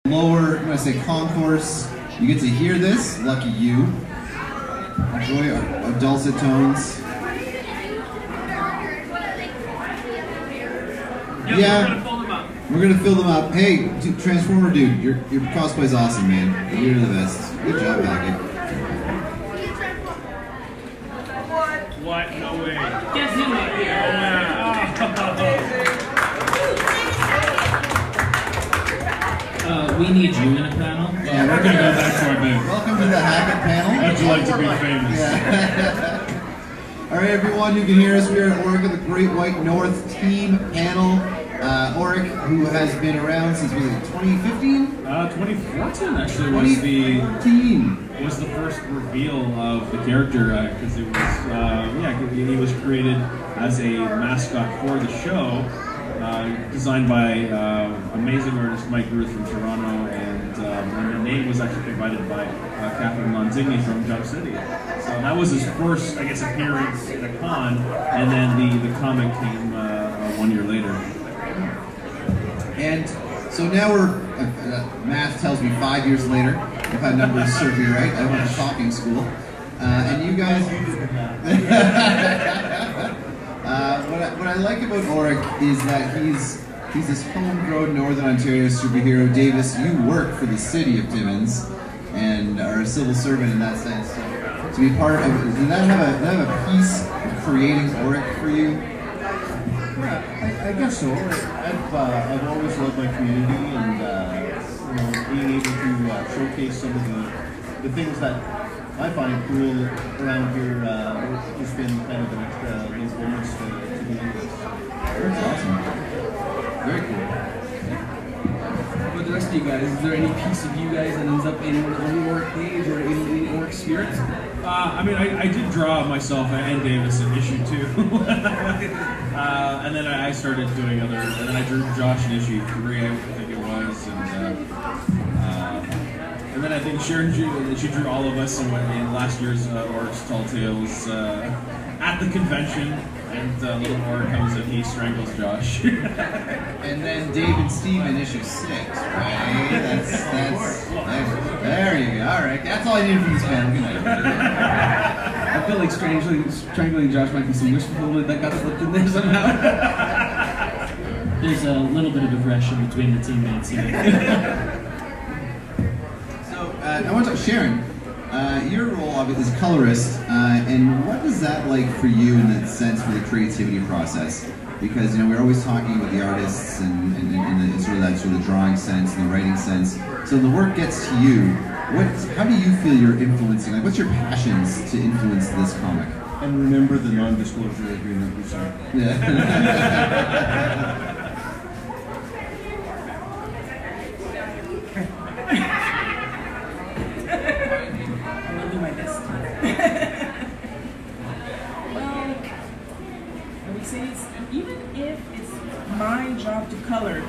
lower, I'm going to say concourse. You get to hear this, lucky you. Enjoy our dulcet tones. Yeah, we're gonna fill them up. Hey, Transformer dude, your cosplay's awesome, man. You're the best. Good job, Hackett. What? No way. Guess who up here? We need you in a panel. Yeah, we're gonna go back to our booth. Welcome to the Hackett panel. How'd you like to be famous? Yeah. All right, everyone who can hear us, we are at Auric of the Great White North team panel. Auric, who has been around since, was it 2015? 2014 actually was the first reveal of the character because it was he was created as a mascot for the show, designed by amazing artist Mike Ruth from Toronto, and the name was actually provided by Catherine Montigny from Jump City. So that was his first, I guess, appearance in a con, and then the comic came 1 year later. And so now we're, math tells me 5 years later, if my numbers serve me right. I went to talking school. And you guys, what I like about Auric is that he's this homegrown Northern Ontario superhero. Davis, you work for the city of Timmins and are a civil servant in that sense. So to be part of, did that have a piece of creating Auric for you? I guess so. I've always loved my community, and being able to showcase some of the things that I find cool around here has been kind of an extra little bonus to be in this. That's awesome. Very cool. For the rest of you guys, is there any piece of you guys that ends up in one of the Auric page or in Auric spirit? I did draw myself and Davis in issue 2. And then I started doing other, and then I drew Josh in issue 3, I think it was, and then I think Sharon she drew all of us in last year's Auric's Tall Tales at the convention, and little Auric comes and he strangles Josh. And then Dave and Steve in issue 6, right? That's there you go. All right, that's all I needed from this panel. Good night, everybody. I feel like strangling Josh might be some wish fulfillment that got slipped in there somehow. There's a little bit of aggression between the teammates here. So I want to talk, Sharon. Your role obviously is colorist, and what is that like for you in that sense for the creativity process? Because we're always talking about the artists and the sort of the drawing sense and the writing sense. So when the work gets to you, how do you feel you're influencing? Like, what's your passions to influence this comic? And remember the non-disclosure agreement we signed. Yeah. I'll do my best. Well, I would say even if it's my job to color,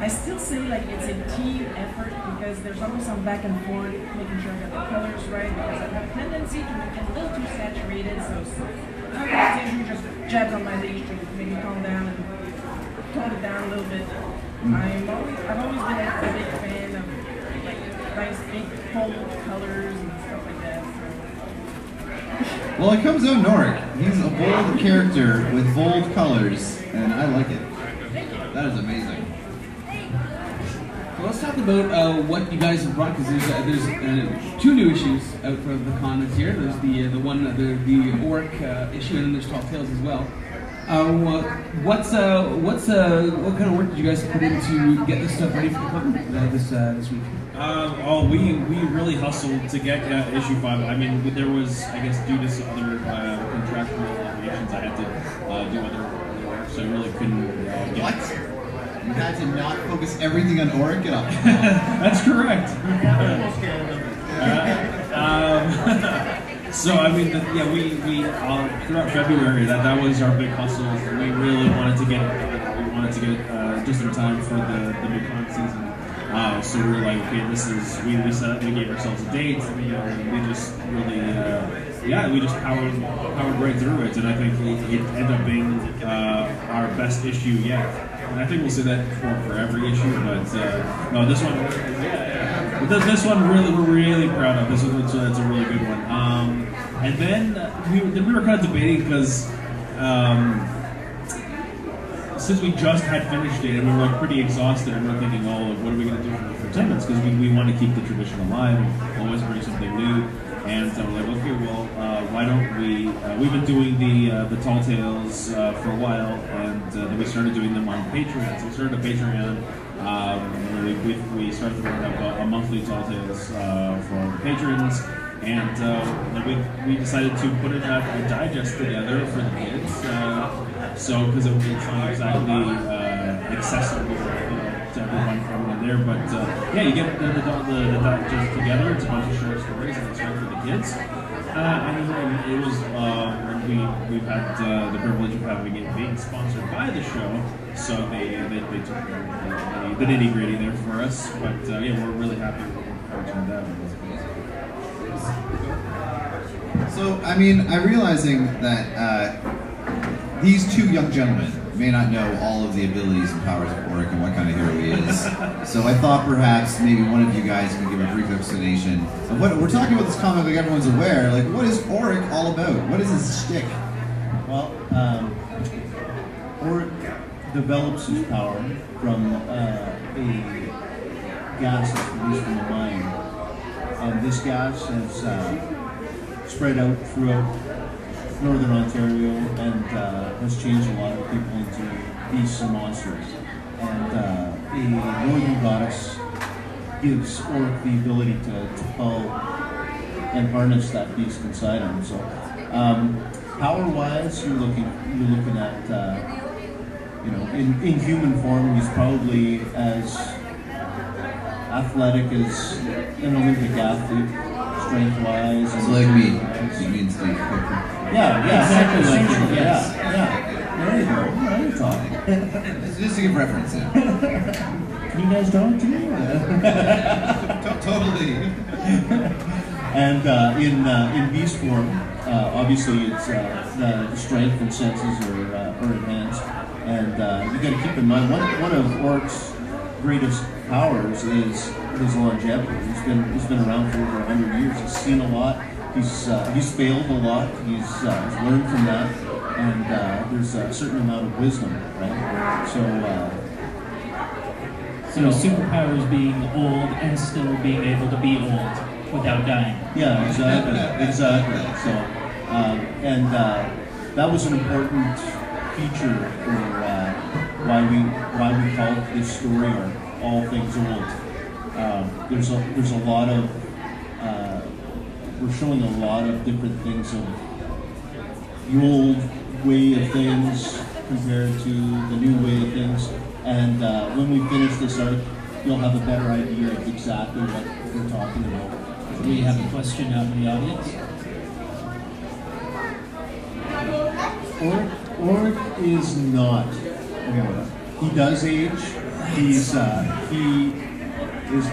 I still say like it's a team effort because there's always some back and forth, making sure I got the colors right, because I have a tendency to make it a little too saturated, so sometimes just jabs on my leash to maybe calm down and tone it down a little bit. I've always been a big fan of like nice big bold colors and stuff like that. So. Well, it comes out in Auric. He's a bold character with bold colors, and I like it. That is amazing. Well, let's talk about what you guys have brought, because there's 2 new issues out for the con this year. There's the Auric issue, and then there's Tall Tales as well. What kind of work did you guys put in to get this stuff ready for the con this week? We really hustled to get issue 5. I mean, there was, I guess, due to some other contractual obligations, I had to do other work, so I really couldn't get. What? You had to not focus everything on Auric at all. That's correct. So I mean, we throughout February that was our big hustle. We really wanted to get it just in time for the new con season. So we were like, okay, we gave ourselves a date. We just really yeah, we just powered right through it, and I think it ended up being our best issue yet. And I think we'll say that for every issue, but no, this one, this one we're really proud of. This one, it's a really good one. And then we were kind of debating because since we just had finished it and we were like pretty exhausted, and we were thinking, oh, what are we going to do for 10 minutes? Because we want to keep the tradition alive and always bring something new. And so we're like, okay, well, why don't we? We've been doing the Tall Tales for a while, and then we started doing them on Patreon. So we started a Patreon. We started to have a monthly Tall Tales for the patrons, and we decided to put a digest together for the kids. So because it's not exactly accessible to everyone there, but yeah, you get the digest together. It's a bunch of short stories, and it's right for the kids. And it was we've had the privilege of having it being sponsored by the show, so they took the nitty gritty there for us. But yeah, we're really happy with how it turned out. So, I mean, I'm realizing that these two young gentlemen may not know all of the abilities and powers of Auric and what kind of hero he is. So I thought perhaps maybe one of you guys can give a brief explanation of what we're talking about. This comic, like everyone's aware. Like, what is Auric all about? What is his shtick? Well, Auric develops his power from a gas that's produced from a mine, and this gas has spread out throughout Northern Ontario and has changed a lot of people into beasts and monsters. And a northern goddess gives Auric the ability to pull and harness that beast inside him. So, power-wise, you're looking at in human form, he's probably as athletic as an Olympic athlete, strength-wise. So like me. You mean Steve Cook? Yeah, exactly like you. Yeah. There you go. Now you're talking. Just to give reference, yeah. Can you guys talk to me? Totally. And in beast form, obviously it's the strength and senses are enhanced, and you got to keep in mind one of Auric's greatest powers is his longevity. He's been around for over 100 years. He's seen a lot. He's failed a lot. He's learned from that, and there's a certain amount of wisdom, right? So superpowers being old and still being able to be old without dying. Yeah, exactly. So, that was an important feature for why we call this story or All Things Old. There's a lot of we're showing a lot of different things of the old way of things compared to the new way of things. And when we finish this arc, you'll have a better idea of exactly what we're talking about. Do we have a question out in the audience? Auric is not old. He does age. He is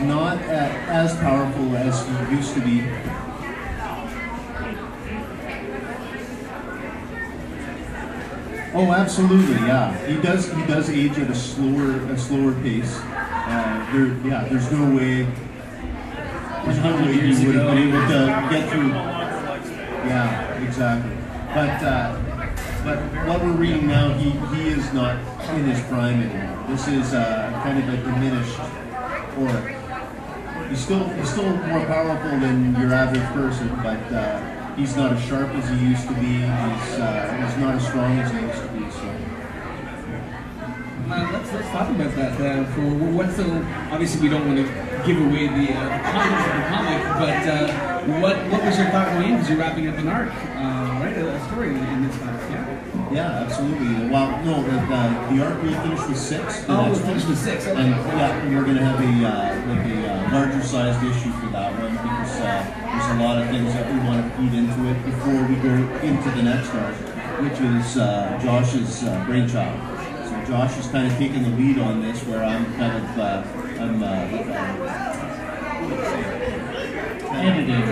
not as powerful as he used to be. Oh, absolutely, yeah. He does age at a slower pace. There's no way he would have been able to get through. Yeah, exactly. But what we're reading now, he is not in his prime anymore. This is kind of a diminished Auric. He's still more powerful than your average person, but he's not as sharp as he used to be. He's not as strong as he used to be. So. Let's talk about that. For what's obviously we don't want to give away the contents of the comic, but what was your thought going in? Because you're wrapping up an arc, right? A story in this comic, yeah. Yeah, absolutely. Well, no, the arc will finish with 6. We'll finish with 6. Okay. And we're going to have a larger sized issue for that one because there's a lot of things that we want to feed into it before we go into the next arc, which is Josh's brainchild. So Josh is kind of taking the lead on this, where I'm kind of Editing.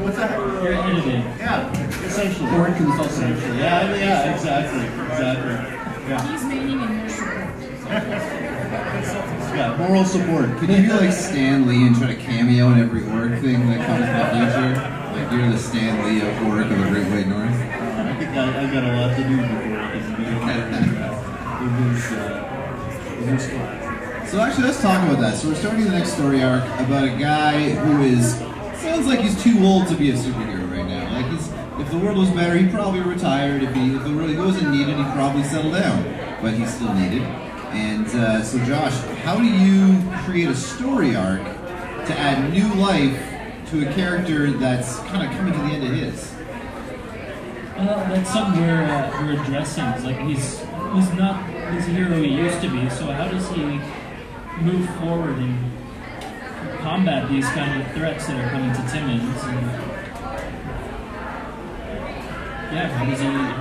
What's that? You're editing. Yeah, essentially. Or consultant. Yeah, exactly. Yeah. He's meaning in your support. Yeah, moral support. Could you be like Stan Lee and try to cameo in every org thing that comes in the future? Like you're the Stan Lee of org of the Great White North? I think I've got a lot to do before I can be in his class. So actually, let's talk about that. So we're starting the next story arc about a guy who sounds like he's too old to be a superhero right now. Like if the world was better, he'd probably retire. If he wasn't needed, he'd probably settle down. But he's still needed. And so Josh, how do you create a story arc to add new life to a character that's kind of coming to the end of his? That's something we're addressing. It's like he's not the hero he used to be. So how does he move forward and combat these kind of threats that are coming to Timmins? And yeah, how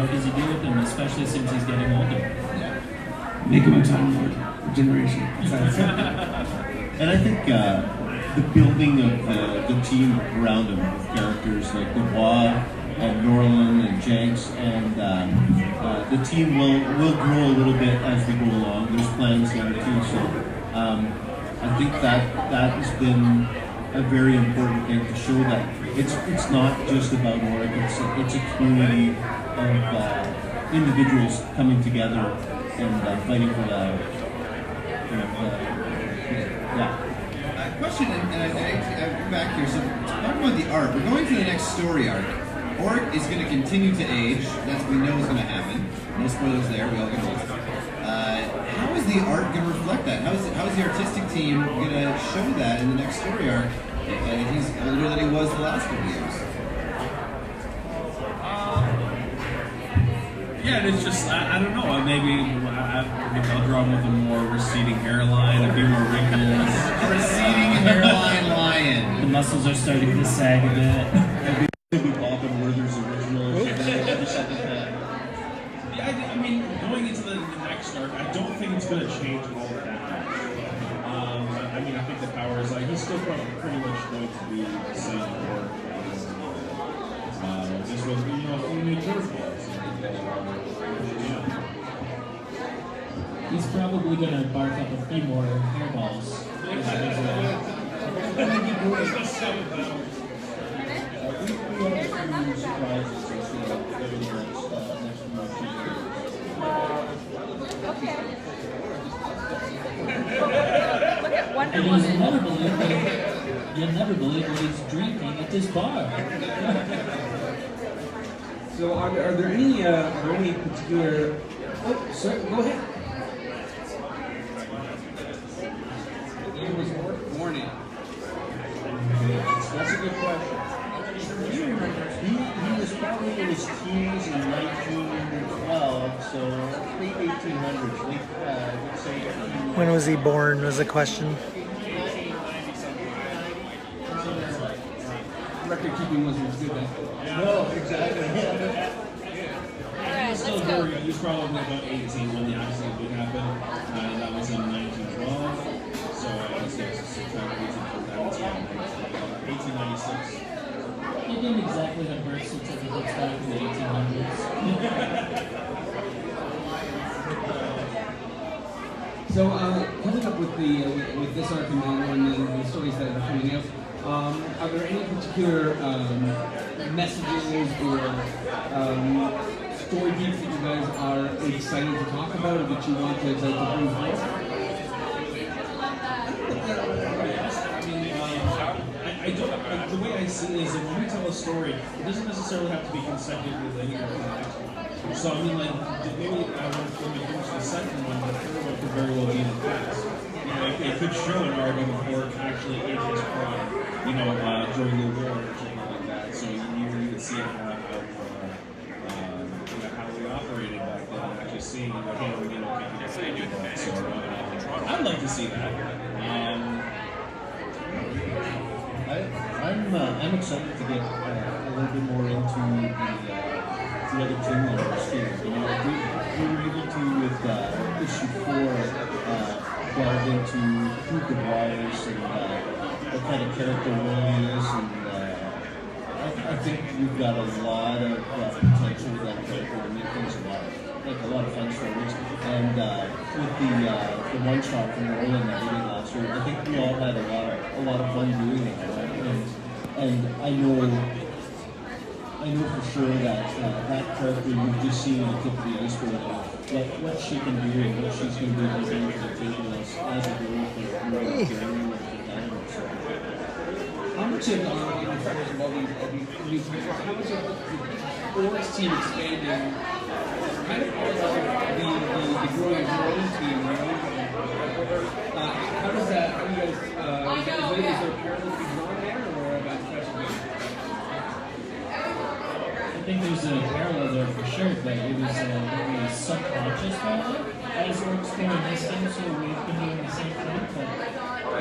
does he deal with them, especially since he's getting older? Make him a Time Lord regeneration. And I think the building of the team around him, with characters like Dubois and Norland and Jenks, and the team will grow a little bit as we go along. There's plans there too, so I think that has been a very important thing to show that it's not just about Auric. It's a community of individuals coming together and fighting for the Question, and I'm back here. So talking about the arc, we're going to the next story arc. Auric is going to continue to age. We know is going to happen. No spoilers there. We all get old. How is the art going to reflect that? How is the artistic team going to show that in the next story arc? If he's older than he was the last couple years. Yeah, and it's just, I don't know, maybe I'll draw him with a more receding hairline, a few more wrinkles. Receding hairline lion. The muscles are starting to sag a bit. Maybe Bob and Werther's original. Yeah, I mean, going into the next arc, I don't think it's going to change all that much. I mean, I think the power is like, he's still probably pretty much going to be the same work. This was, a few new curveballs. He's probably going to bark up a few more hairballs. We have a few surprises over the next month. And you'll never believe what he's drinking at this bar. So are there any particular? Oh, sir, go ahead. What year was Auric born in? That's a good question. He was probably in his teens in 1912, so late 1800s. Let's say. When was he born was the question. Record keeping wasn't as good then. No, exactly. He was probably about 18 when the accident did happen, and that was in 1912. So I guess it's subtract 18 from that, 1896. He didn't exactly have birth certificates back in the 1800s. So coming up with with this arc and the stories that are coming out, are there any particular messages or story beats that you guys are excited to talk about, or that you want to bring forward? I don't, the way I see it is that when we tell a story, it doesn't necessarily have to be consecutive with any of the next one. So I mean, like, maybe when we finish the second one, the third one could very well be in the past. It could show an arc of Auric actually in his prime, during the war or something like that. So you could see how we operated back then, and actually seeing, okay, so I'd like to see that. I'm excited to get a little bit more into the other team members too. We were able to with issue 4 delve into who the wires and what kind of character really is, and I think we've got a lot of potential with that character to make things a lot of fun stories. And with the one shot from Roland that we did last year, I think we all had a lot of fun doing it. Right? And I know for sure that that character you've just seen at the tip of the iceberg, what she can do and what she's going to be able to bring to the table as a girl for Jeremy and for Diamond. So. How much of, in terms of all these new players, how much of the Auric's team expanding kind of the growing Roland team, you know? How does that, how do you guys, is there a parallel to be drawn there, or about special? I think there's a parallel there for sure, but it was very subconscious parallel. As Oric's doing this thing, so we've been doing the same thing, but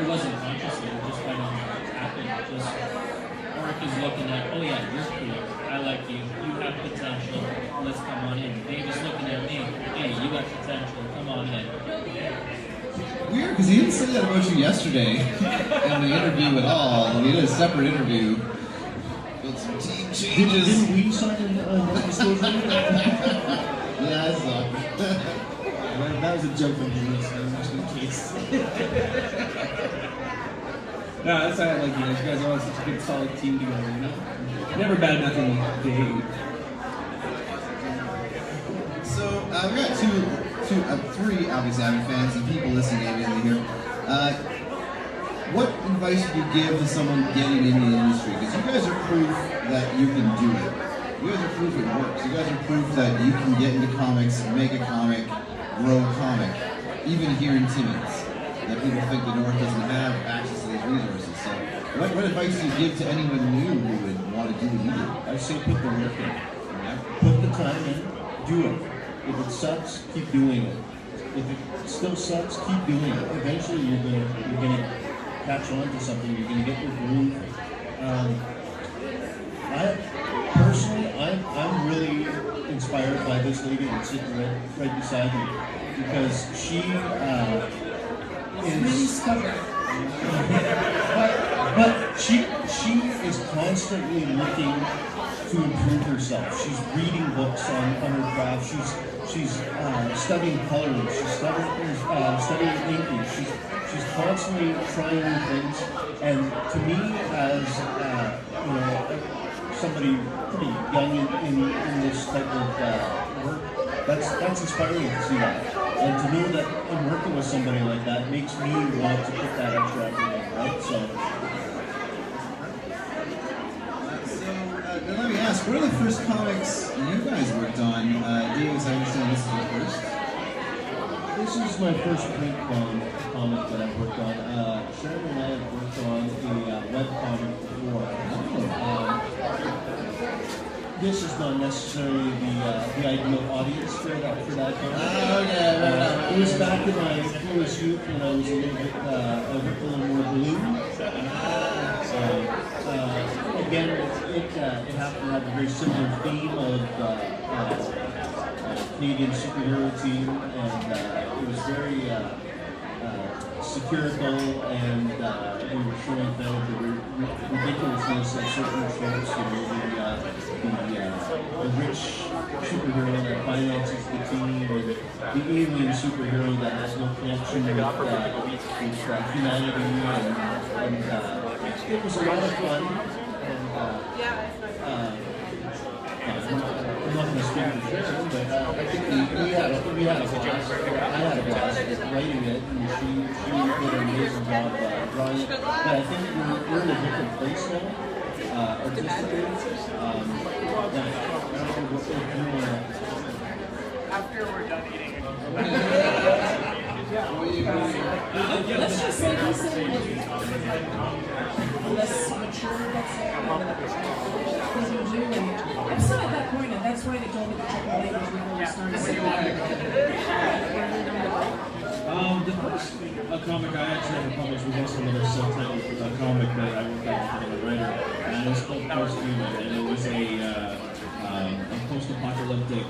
it wasn't consciously, it just kind of happened. Just Auric is looking at, oh yeah, you're cool, I like you, you have potential, let's come on in. Dave is looking at me, hey, you got potential, come on in. Weird, because he didn't say that about you yesterday in the interview at all. We did a separate interview. With some team changes. Didn't we sign a disclosure? Yeah, I saw it. That was a joke from me, just in case. No, that's why I like you guys. You guys are always such a good, solid team together, you know? Never bad nothing with Dave. So, we got three obviously Avid fans and people listening maybe here. What advice would you give to someone getting into the industry? Because you guys are proof that you can do it. You guys are proof it works. You guys are proof that you can get into comics, make a comic, grow a comic, even here in Timmins. That people think the North doesn't have access to these resources. So, what advice do you give to anyone new who would want to do what you do? I say put the work in. Put the time in, do it. If it sucks, keep doing it. If it still sucks, keep doing it. Eventually you're gonna catch on to something, you're gonna get your groove. I'm really inspired by this lady that's sitting right beside me, because she is really stubborn. but she is constantly looking to improve herself. She's reading books on her craft. She's studying coloring. She's studying inking. She's constantly trying new things. And to me, as somebody pretty young in this type of work, that's inspiring to see that. And to know that I'm working with somebody like that makes me want to put that extra effort in, right? So. Now let me ask, what are the first comics you guys worked on? Dave, as I understand, this is your first? This is my first print comic that I've worked on. Sharon and I have worked on a web comic before. This is not necessarily the ideal audience for that comic. It was back in my foolish youth when I was a little more blue. Again, it happened to have a very similar theme of Canadian superhero team, and it was very satirical, and we were showing kind of the ridiculousness of certain tropes, the rich superhero that finances the team, or the alien superhero that has no connection with humanity, and it was a lot of fun. I'm not going to speak for Sharon, but I think we had a blast. I had a blast writing it, and she did an amazing job drawing it. But I think we're in a different place now, artistically. I don't know what After we're done eating. Let's just say he's less mature, let's say, I'm still at that point, and that's why they told me to check my language before we started. The first comic I actually published was also another subtitled comic that I worked on with another writer, and it was called Post Human, and it was a post-apocalyptic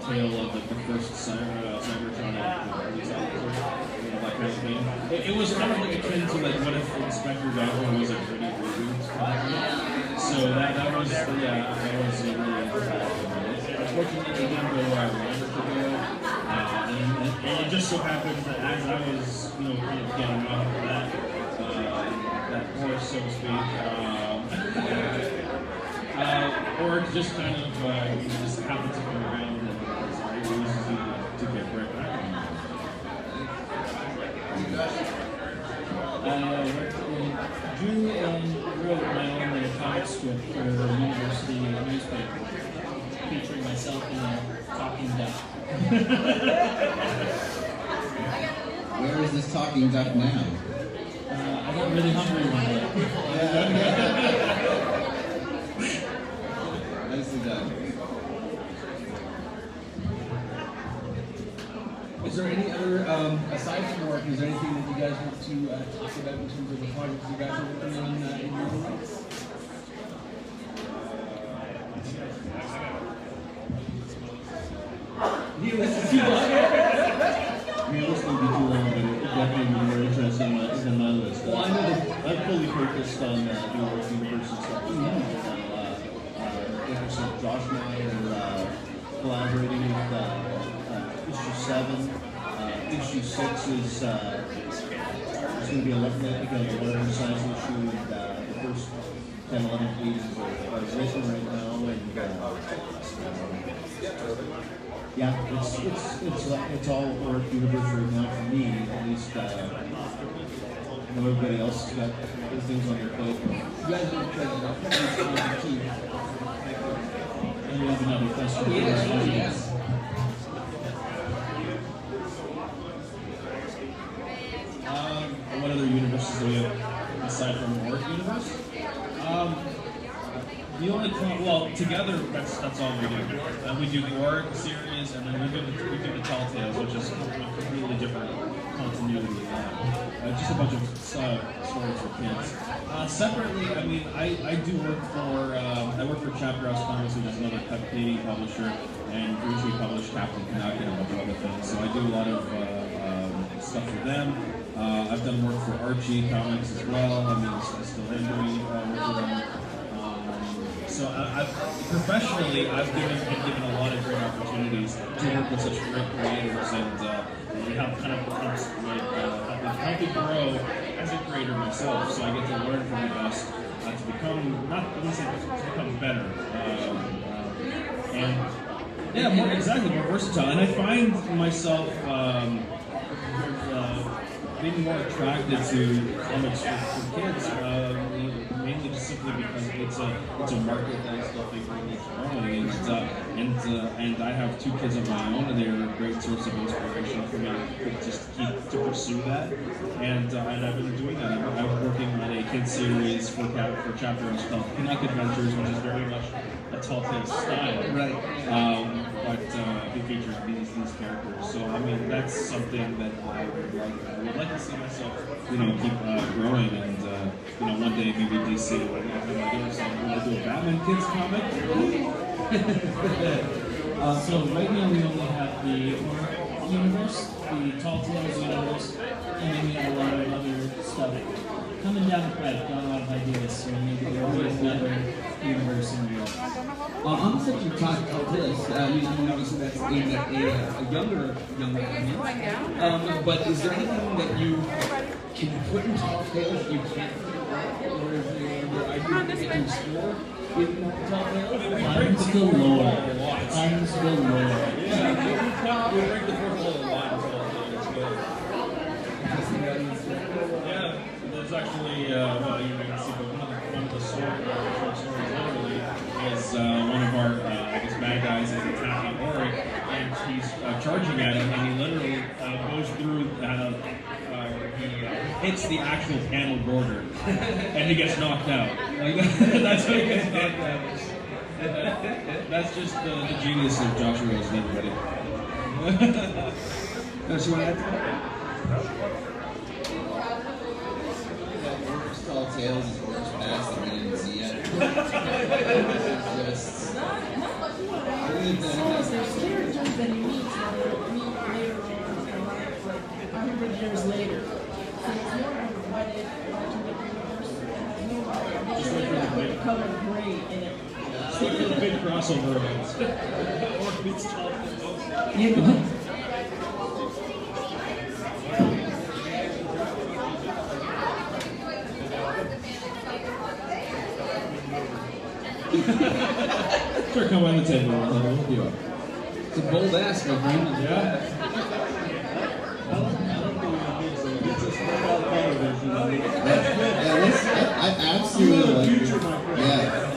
tale of the first Cybertronic police officer, that kind of thing. It was kind of like akin to like what if Inspector Gadget yeah, I was really unfortunately it didn't go where I wanted it to go. And it just so happens that as I was, kind of getting off of that horse, so to speak, or just kind of just happened to come around and was easy to get right back on. Drew and wrote my own comic strip for the university newspaper, featuring myself in a talking duck. Where is this talking duck now? I got really hungry one day. Nicely done. Is there any other, aside from work, is there anything that you guys want to talk about in terms of the projects you guys are working on in your own lives? Realistically, too long, but it definitely be more interesting than my list. Well, I know that I'm fully focused on the Auric University stuff. Like I said, Josh and I are collaborating with issue 7. Issue 6 is it's going to be a larger size issue, and the first 10-11 pages are written right now, and yeah, it's all Auric Universe right now for me, at least. Everybody else has got other things on their plate. you guys are trying to team. And you have another question. Yes. What other universes do we have aside from Auric Universe? The only together that's all we do. We do the Auric series, and then we do the Tall Tales, which is a completely different continuity. Just a bunch of stories for kids. Separately, I mean, I do work for I work for Chapter House Comics, which is another Canadian publisher, and which we publish Captain Canuck and a bunch of other things. So I do a lot of stuff for them. I've done work for Archie Comics as well. I mean, I still am doing work for them. So professionally, I've been given a lot of great opportunities to work with such great creators, and we have kind of helped me grow as a creator myself. So I get to learn from the best to become to become better, and yeah, more versatile. And I find myself being more attracted to comics for kids. Mainly just simply because it's a market that I still think really needs growing, and I have 2 kids of my own, and they're a great source of inspiration for me to pursue that, and I've been doing that. I'm working on a kids series for Chapter House called Canuck Adventures, which is very much a Tall Tales style, Right. But it features these characters. So I mean, that's something that I would like to see myself, keep growing, and one day maybe DC will do a Batman Kids comic. So right now we only have the Auric Universe, the Tall Tales Universe, and then we have a lot of other stuff coming down the pipe. Got a lot of ideas, so maybe there will be another universe in the world. On the subject of Tall Tales, obviously that's aimed at a younger audience. But is there anything that you can put in Tall Tales that you can't put in or is there ideas that you can explore in Tall Tales? Tons galore. Tons galore. We break the fourth wall a lot in Tall Tales. Yeah, there's actually, you can see, but one of the short stories literally is one of our, bad guys is attacking Auric, and he's charging at him, and he literally goes through, he hits the actual panel border, and he gets knocked out. Like, that's how he gets knocked out. That's just the genius of Joshua Rose, everybody. So you want to add to that? Tall Tales is Auric's past that we didn't see yet. Just There's characters that you meet later on in life, like 100 years later. So it's more of a what if alternate universe that has no the color gray in it. a big crossover event. Orc beats tall. Sure, come on the table. We'll hook you up. It's a bold ask, my friend. Yeah. Yeah, this, I absolutely like it. Yeah.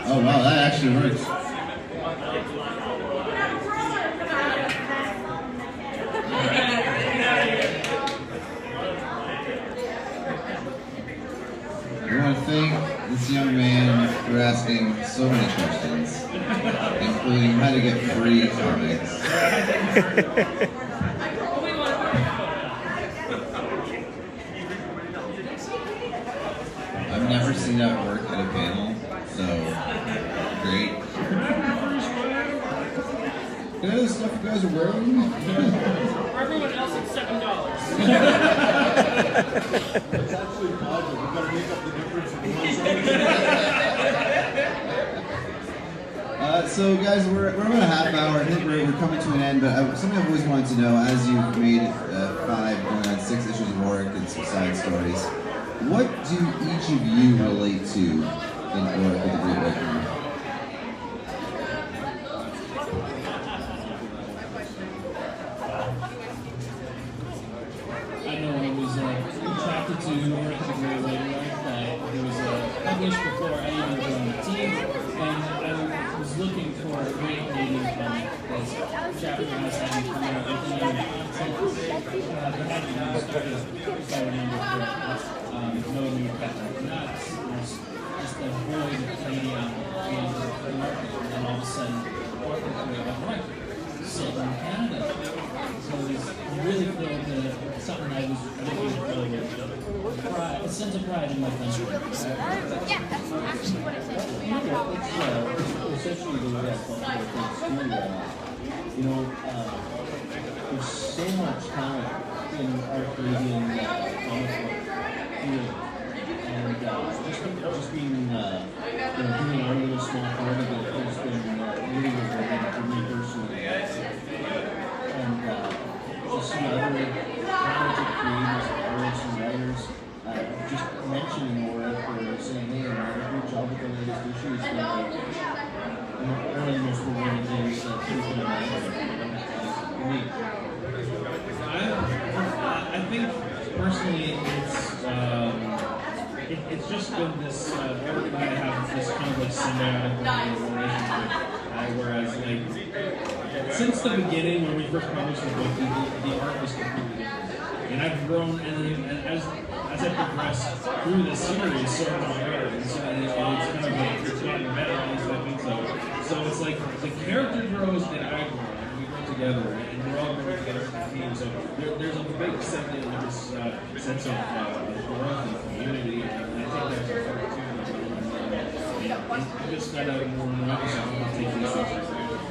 Oh wow, that actually works. I want to thank this young man for asking so many questions, including how to get free comics. I've never seen that work at a panel, so great. Can I know the stuff you guys are wearing? For everyone else, it's $7. It's actually positive. We've got to make up the difference in So guys, we're about a half hour. I think we're coming to an end, but something I've always wanted to know, as you've made 5 going on 6 issues of Auric and some side stories, what do each of you relate to in Auric with the Great Awakening? I know I was attracted to Auric the Great Awakening. It was published before I even joined the team, and I was looking for a great Canadian comic because Japanese hadn't come out with any other content. They hadn't even started, if I remember correctly. No New Patrick Nuts. There's just a void of Canadian in the market, and all of a sudden, Auric the Great Awakening set in Canada. So it was really filled with something I was looking for with pride, a sense of pride in my country. Yeah, that's actually what it says. It's essentially the way I felt about things too. There's so much talent in our Canadian comic book field, and just being doing our little small part of it has been really rewarding for me personally. And just see other talented creators, artists, and writers just mentioning Auric or saying, hey, I did a good job with the latest issue. It's been one of the most rewarding things that you can imagine for me. I think personally it's just been this everybody have this kind of like symbiotic relationship. Whereas like since the beginning when we first published the book, the art was completely different. And I've grown and as I progressed through the series, so much better. And so it's kind of like it's gotten better and stuff. So it's like the character grows and I grow. We grow together, and we're all growing together as a team. So there's a big sense of growth and community, and I think that's important too. And you just gotta more remember to take these things for granted.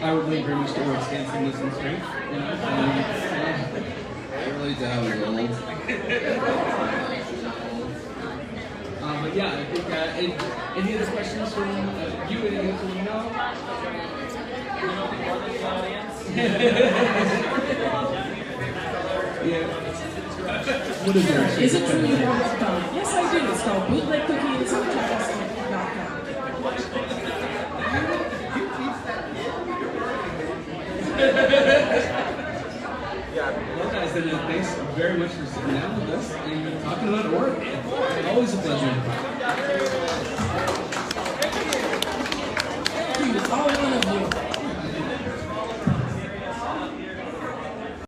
I would relate very much to Auric's handsomeness and strength. I relate to how he's old. But yeah, I think any other questions from you? Anything else you want to know? What is there? Is it true you have a website? Yes, I do. It's called bootlegcookies.com. Well, guys, then thanks very much for sitting down with us and talking about Auric. Always a pleasure.